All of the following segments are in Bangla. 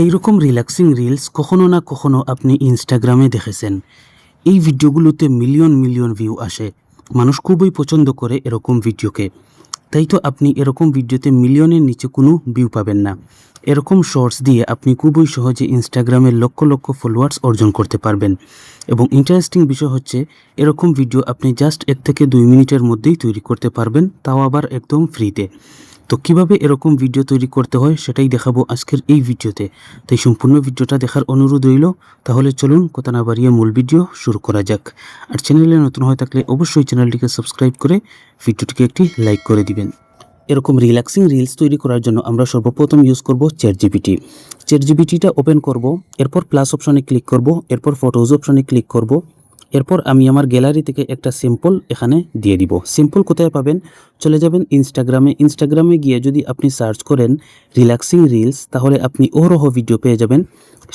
এইরকম রিল্যাক্সিং রিলস কখনো না কখনো আপনি ইনস্টাগ্রামে দেখেছেন। এই ভিডিওগুলোতে মিলিয়ন মিলিয়ন ভিউ আসে, মানুষ খুবই পছন্দ করে এরকম ভিডিওকে। তাই তো আপনি এরকম ভিডিওতে মিলিয়নের নিচে কোনো ভিউ পাবেন না। এরকম শর্টস দিয়ে আপনি খুবই সহজে ইনস্টাগ্রামের লক্ষ লক্ষ ফলোয়ার্স অর্জন করতে পারবেন। এবং ইন্টারেস্টিং বিষয় হচ্ছে, এরকম ভিডিও আপনি জাস্ট 1 থেকে 2 মিনিটের মধ্যেই তৈরি করতে পারবেন, তাও আবার একদম ফ্রিতে। তো কিভাবে এরকম ভিডিও তৈরি করতে হয় সেটাই দেখাবো আজকের এই ভিডিওতে। তাই সম্পূর্ণ ভিডিওটা দেখার অনুরোধ রইল। তাহলে চলুন কথা না বাড়িয়ে মূল ভিডিও শুরু করা যাক। আর চ্যানেলে নতুন হয়ে থাকলে অবশ্যই চ্যানেলটিকে সাবস্ক্রাইব করে ভিডিওটিকে একটি লাইক করে দিবেন। এরকম রিল্যাক্সিং রিলস তৈরি করার জন্য আমরা সর্বপ্রথম ইউজ করব চ্যাটজিপিটি। চ্যাটজিপিটিটা ওপেন করব, এরপর প্লাস অপশনে ক্লিক করব, এরপর ফটোজ অপশনে ক্লিক করব। এরপর আমি আমার গ্যালারি থেকে একটা সিম্পল এখানে দিয়ে দিব। সিম্পল কোথায় পাবেন? চলে যাবেন ইনস্টাগ্রামে গিয়ে যদি আপনি সার্চ করেন রিল্যাক্সিং রিলস, তাহলে আপনি অহরহ ভিডিও পেয়ে যাবেন।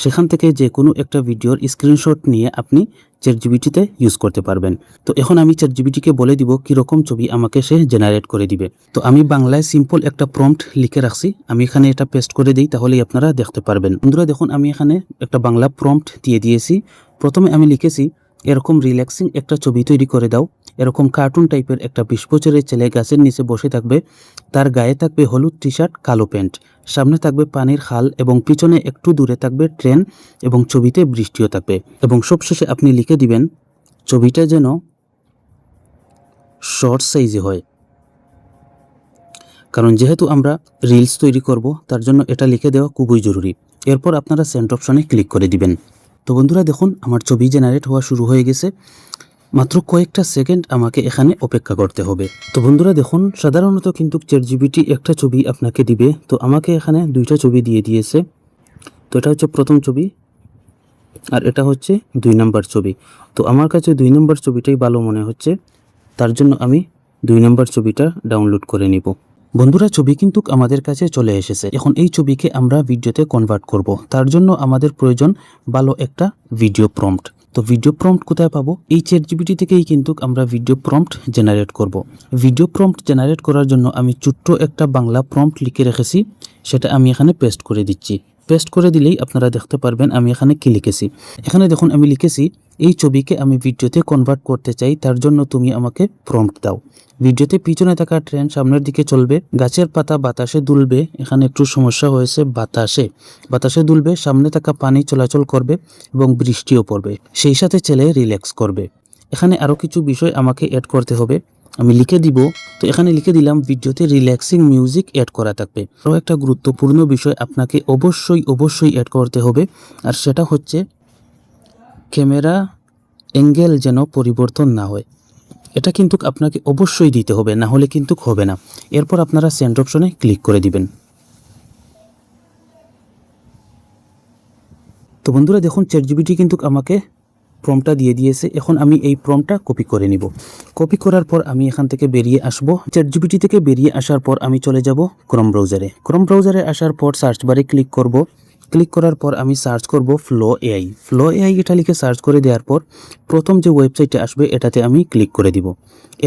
সেখান থেকে যে কোনো একটা ভিডিওর স্ক্রিনশট নিয়ে আপনি চ্যাটজিপিটিতে ইউজ করতে পারবেন। তো এখন আমি চ্যাটজিপিটিকে বলে দিব কীরকম ছবি আমাকে সে জেনারেট করে দিবে। তো আমি বাংলায় সিম্পল একটা প্রম্পট লিখে রাখছি, আমি এখানে এটা পেস্ট করে দিই, তাহলেই আপনারা দেখতে পারবেন। বন্ধুরা দেখুন, আমি এখানে একটা বাংলা প্রম্পট দিয়ে দিয়েছি। প্রথমে আমি লিখেছি, এরকম রিল্যাক্সিং একটা ছবি তৈরি করে দাও। এরকম কার্টুন টাইপের একটা 20 বছরের ছেলে গাছের নিচে বসে থাকবে, তার গায়ে থাকবে হলুদ টি শার্ট, কালো প্যান্ট, সামনে থাকবে পানির খাল এবং পিছনে একটু দূরে থাকবে ট্রেন এবং ছবিতে বৃষ্টিও থাকবে। এবং সবশেষে আপনি লিখে দিবেন ছবিটা যেন শর্ট সাইজে হয়, কারণ যেহেতু আমরা রিলস তৈরি করব তার জন্য এটা লিখে দেওয়া খুবই জরুরি। এরপর আপনারা সেন্ড অপশনে ক্লিক করে দিবেন। তো বন্ধুরা দেখুন, আমার ছবি জেনারেট হওয়া শুরু হয়ে গেছে। মাত্র কয়েকটা সেকেন্ড আমাকে এখানে অপেক্ষা করতে হবে। তো বন্ধুরা দেখুন, সাধারণত কিন্তু চ্যাটজিপিটি একটা ছবি আপনাকে দিবে, তো আমাকে এখানে 2টা ছবি দিয়ে দিয়েছে। তো এটা হচ্ছে প্রথম ছবি আর এটা হচ্ছে 2 নম্বর ছবি। তো আমার কাছে 2 নম্বর ছবিটাই ভালো মনে হচ্ছে, তার জন্য আমি 2 নম্বর ছবিটা ডাউনলোড করে নিব। বন্ধুরা ছবি কিন্তু আমাদের কাছে চলে এসেছে। এখন এই ছবিকে আমরা ভিডিওতে কনভার্ট করব, তার জন্য আমাদের প্রয়োজন ভালো একটা ভিডিও প্রম্পট। তো ভিডিও প্রম্পট কোথায় পাবো? এই চ্যাটজিপিটি থেকেই কিন্তু আমরা ভিডিও প্রম্পট জেনারেট করব। ভিডিও প্রম্পট জেনারেট করার জন্য আমি ছোট্ট একটা বাংলা প্রম্পট লিখে রেখেছি, সেটা আমি এখানে পেস্ট করে দিচ্ছি। পেস্ট করে দিলেই আপনারা দেখতে পারবেন আমি এখানে কি লিখেছি। এখানে দেখুন আমি লিখেছি, এই ছবিকে আমি ভিডিওতে কনভার্ট করতে চাই, তার জন্য তুমি আমাকে প্রম্পট দাও। ভিডিওতে পিছনে থাকা ট্রেন সামনের দিকে চলবে, গাছের পাতা বাতাসে দুলবে, এখানে একটু সমস্যা হয়েছে, বাতাসে দুলবে, সামনে থাকা পানি চলাচল করবে এবং বৃষ্টিও পড়বে, সেই সাথে ছেলে রিল্যাক্স করবে। এখানে আরও কিছু বিষয় আমাকে অ্যাড করতে হবে, আমি লিখে দিব। তো এখানে লিখে দিলাম ভিডিওতে রিল্যাক্সিং মিউজিক অ্যাড করা থাকবে। আরও একটা গুরুত্বপূর্ণ বিষয় আপনাকে অবশ্যই অ্যাড করতে হবে, আর সেটা হচ্ছে ক্যামেরা অ্যাঙ্গেল যেন পরিবর্তন না হয়। এটা কিন্তু আপনাকে অবশ্যই দিতে হবে, না হলে কিন্তু হবে না। এরপর আপনারা সেন্ড অপশনে ক্লিক করে দিবেন। তো বন্ধুরা দেখুন, চ্যাটজিপিটি কিন্তু আমাকে প্রম্পটটা দিয়ে দিয়েছে। এখন আমি এই প্রম্পটটা কপি করে নিব। কপি করার পর আমি এখান থেকে বেরিয়ে আসব। চ্যাটজিপিটি থেকে বেরিয়ে আসার পর আমি চলে যাব ক্রোম ব্রাউজারে আসার পর সার্চ বারে ক্লিক করব। ক্লিক করার পর আমি সার্চ করব ফ্লো এআই এটা লিখে সার্চ করে দেওয়ার পর প্রথম যে ওয়েবসাইটে আসবে এটাতে আমি ক্লিক করে দিব।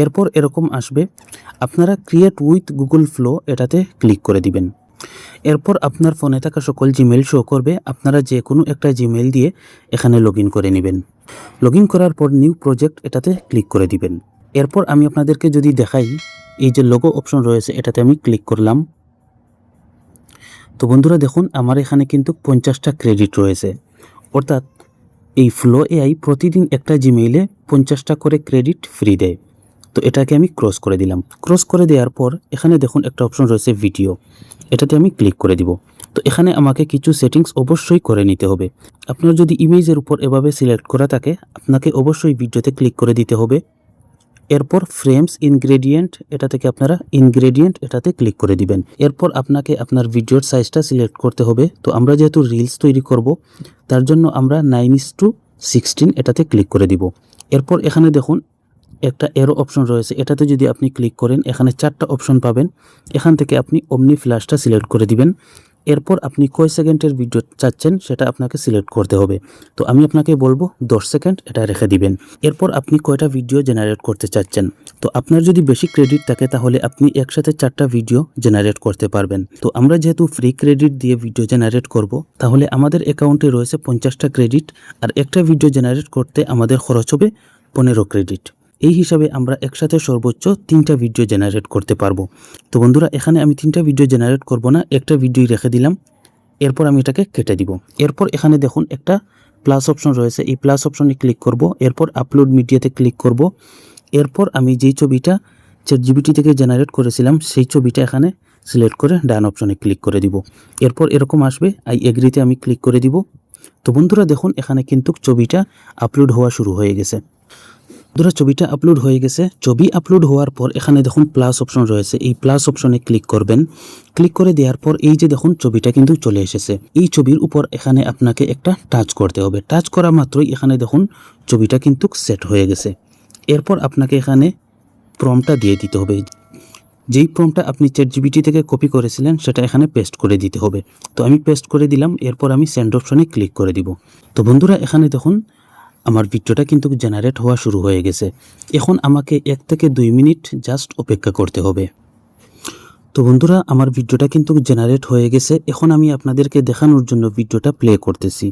এরপর এরকম আসবে, আপনারা ক্রিয়েট উইথ গুগল ফ্লো এটাতে ক্লিক করে দিবেন। এরপর আপনার ফোনে থাকা সকল জিমেল শো করবে, আপনারা যে কোনো একটা জিমেল দিয়ে এখানে লগ ইন করে নেবেন। লগ ইন করার পর নিউ প্রজেক্ট এটাতে ক্লিক করে দিবেন। এরপর আমি আপনাদেরকে যদি দেখাই, এই যে লোগো অপশন রয়েছে এটাতে আমি ক্লিক করলাম। তো বন্ধুরা দেখুন, আমার এখানে কিন্তু 50টা ক্রেডিট রয়েছে, অর্থাৎ এই ফ্লো এআই প্রতিদিন একটা জিমেইলে 50টা করে ক্রেডিট ফ্রি দেয়। তো এটাকে আমি ক্রস করে দিলাম। ক্রস করে দেওয়ার পর এখানে দেখুন একটা অপশন রয়েছে ভিডিও, এটাতে আমি ক্লিক করে দিব। তো এখানে আমাকে কিছু সেটিংস অবশ্যই করে নিতে হবে। আপনার যদি ইমেজের উপর এভাবে সিলেক্ট করা থাকে, আপনাকে অবশ্যই ভিডিওতে ক্লিক করে দিতে হবে। এরপর ফ্রেমস ইনগ্রেডিয়েন্ট এটা থেকে আপনারা ইনগ্রেডিয়েন্ট এটাতে ক্লিক করে দিবেন। এরপর আপনাকে আপনার ভিডিওর সাইজটা সিলেক্ট করতে হবে। তো আমরা যেহেতু রিলস তৈরি করব, তার জন্য আমরা 9:16 এটাতে ক্লিক করে দিব। এরপর এখানে দেখুন একটা এরো অপশন রয়েছে, এটাতে যদি আপনি ক্লিক করেন এখানে 4টা অপশন পাবেন। এখান থেকে আপনি অমনি ফ্ল্যাশটা সিলেক্ট করে দিবেন। এরপর আপনি কয় সেকেন্ডের ভিডিও চাচ্ছেন সেটা আপনাকে সিলেক্ট করতে হবে। তো আমি আপনাকে বলবো 10 সেকেন্ড এটা রেখে দিবেন। এরপর আপনি কয়টা ভিডিও জেনারেট করতে চাচ্ছেন। তো আপনার যদি বেশি ক্রেডিট থাকে তাহলে আপনি একসাথে 4টা ভিডিও জেনারেট করতে পারবেন। তো আমরা যেহেতু ফ্রি ক্রেডিট দিয়ে ভিডিও জেনারেট করব, তাহলে আমাদের অ্যাকাউন্টে রয়েছে 50টা ক্রেডিট, আর একটা ভিডিও জেনারেট করতে আমাদের খরচ হবে 15 ক্রেডিট। এই হিসাবে আমরা একসাথে সর্বোচ্চ 3টা ভিডিও জেনারেট করতে পারবো। তো বন্ধুরা, এখানে আমি 3টা ভিডিও জেনারেট করব না, একটা ভিডিওই রেখে দিলাম। এরপর আমি এটাকে কেটে দিব। এরপর এখানে দেখুন একটা প্লাস অপশন রয়েছে, এই প্লাস অপশনে ক্লিক করব। এরপর আপলোড মিডিয়াতে ক্লিক করব। এরপর আমি যেই ছবিটা চ্যাটজিপিটি থেকে জেনারেট করেছিলাম সেই ছবিটা এখানে সিলেক্ট করে ডান অপশনে ক্লিক করে দিব। এরপর এরকম আসবে, আই এগ্রিতে আমি ক্লিক করে দিব। তো বন্ধুরা দেখুন, এখানে কিন্তু ছবিটা আপলোড হওয়া শুরু হয়ে গেছে। বন্ধুরা, ছবিটা আপলোড হয়ে গেছে। ছবি আপলোড হওয়ার পর এখানে দেখুন প্লাস অপশন রয়েছে, এই প্লাস অপশনে ক্লিক করবেন। ক্লিক করে দেওয়ার পর এই যে দেখুন ছবিটা কিন্তু চলে এসেছে। এই ছবির উপর এখানে আপনাকে একটা টাচ করতে হবে। টাচ করা মাত্রই এখানে দেখুন ছবিটা কিন্তু সেট হয়ে গেছে। এরপর আপনাকে এখানে প্রম্পটটা দিয়ে দিতে হবে। যেই প্রম্পটটা আপনি চ্যাটজিপিটি থেকে কপি করেছিলেন সেটা এখানে পেস্ট করে দিতে হবে। তো আমি পেস্ট করে দিলাম। এরপর আমি সেন্ড অপশনে ক্লিক করে দিব। তো বন্ধুরা, এখানে দেখুন আমার ভিডিওটা কিন্তু জেনারেট হওয়া শুরু হয়ে গেছে। এখন আমাকে 1 থেকে 2 মিনিট জাস্ট অপেক্ষা করতে হবে। তো বন্ধুরা, আমার ভিডিওটা কিন্তু জেনারেট হয়ে গেছে। এখন আমি আপনাদেরকে দেখানোর জন্য ভিডিওটা প্লে করতেছি।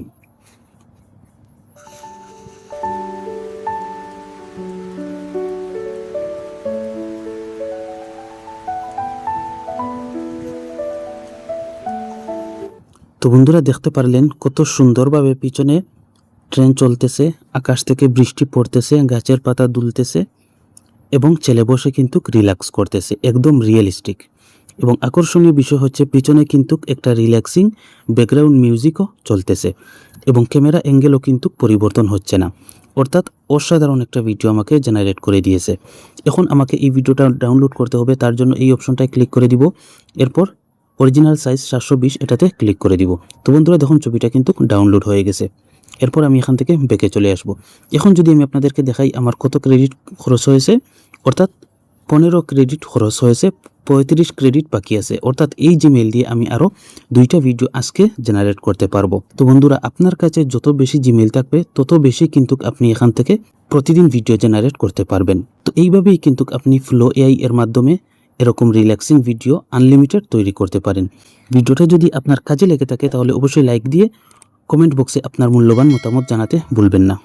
তো বন্ধুরা, দেখতে পারলেন কত সুন্দরভাবে পিছনে ট্রেন চলতেছে, আকাশ থেকে বৃষ্টি পড়তেছে, গাছের পাতা দুলতেছে এবং ছেলে বসে কিন্তু রিল্যাক্স করতেছে, একদম রিয়েলিস্টিক। এবং আকর্ষণীয় বিষয় হচ্ছে পিছনে কিন্তু একটা রিল্যাক্সিং ব্যাকগ্রাউন্ড মিউজিকও চলতেছে এবং ক্যামেরা অ্যাঙ্গেলও কিন্তু পরিবর্তন হচ্ছে না। অর্থাৎ অসাধারণ একটা ভিডিও আমাকে জেনারেট করে দিয়েছে। এখন আমাকে এই ভিডিওটা ডাউনলোড করতে হবে, তার জন্য এই অপশনটায় ক্লিক করে দিব। এরপর অরিজিনাল সাইজ 720 এটাতে ক্লিক করে দিব। তো বন্ধুরা দেখুন ছবিটা কিন্তু ডাউনলোড হয়ে গেছে। এরপর আমি এখান থেকে ব্যাকে চলে আসব। এখন যদি আমি আপনাদেরকে দেখাই আমার কত ক্রেডিট খরচ হয়েছে, অর্থাৎ 15 ক্রেডিট খরচ হয়েছে, 35 ক্রেডিট বাকি আছে। অর্থাৎ এই জিমেইল দিয়ে আমি আরও 2টা ভিডিও আজকে জেনারেট করতে পারবো। তো বন্ধুরা, আপনার কাছে যত বেশি জিমেইল থাকবে তত বেশি কিন্তু আপনি এখান থেকে প্রতিদিন ভিডিও জেনারেট করতে পারবেন। তো এইভাবেই কিন্তু আপনি ফ্লো এআই এর মাধ্যমে এরকম রিল্যাক্সিং ভিডিও আনলিমিটেড তৈরি করতে পারেন। ভিডিওটা যদি আপনার কাজে লেগে থাকে তাহলে অবশ্যই লাইক দিয়ে কমেন্ট বক্সে আপনার মূল্যবান মতামত জানাতে ভুলবেন না।